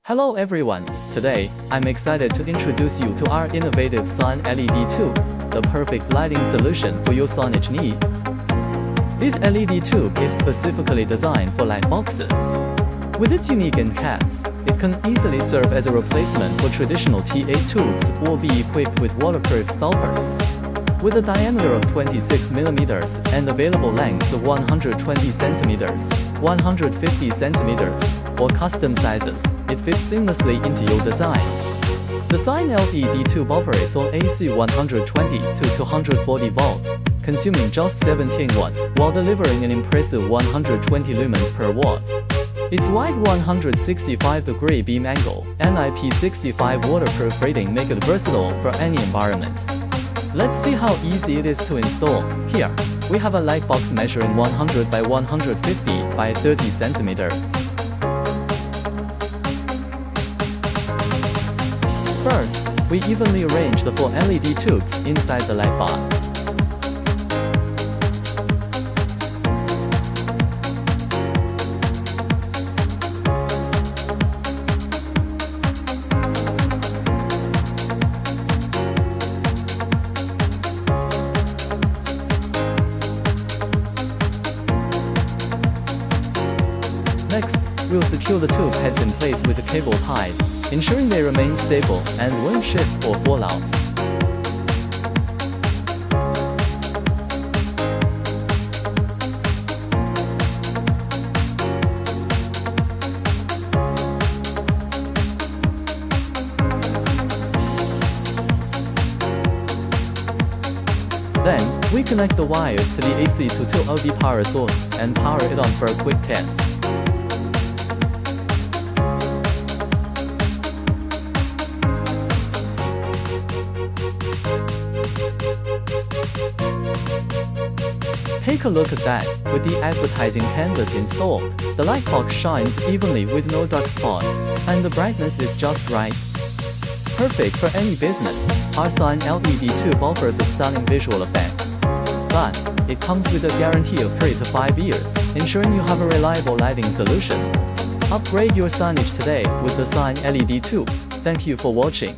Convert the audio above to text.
Hello everyone, today, I'm excited to introduce you to our innovative sign LED tube, the perfect lighting solution for your signage needs. This LED tube is specifically designed for light boxes. With its unique end caps, it can easily serve as a replacement for traditional T8 tubes or be equipped with waterproof stoppers. With a diameter of 26 mm and available lengths of 120 cm, 150 cm, or custom sizes, it fits seamlessly into your designs. The sign LED tube operates on AC 120 to 240 volts, consuming just 17 watts while delivering an impressive 120 lumens per watt. Its wide 165-degree beam angle and IP65 waterproof rating make it versatile for any environment. Let's see how easy it is to install. Here, we have a light box measuring 100 by 150 by 30 centimeters. First, we evenly arrange the 4 LED tubes inside the light box. Next, we'll secure the tube heads in place with the cable ties, ensuring they remain stable and won't shift or fall out. Then, we connect the wires to the AC to 2LV power source and power it on for a quick test. Take a look at that. With the advertising canvas installed, the light box shines evenly with no dark spots, and the brightness is just right. Perfect for any business, our sign LED tube offers a stunning visual effect. Plus, it comes with a guarantee of 3 to 5 years, ensuring you have a reliable lighting solution. Upgrade your signage today with the sign LED tube. Thank you for watching.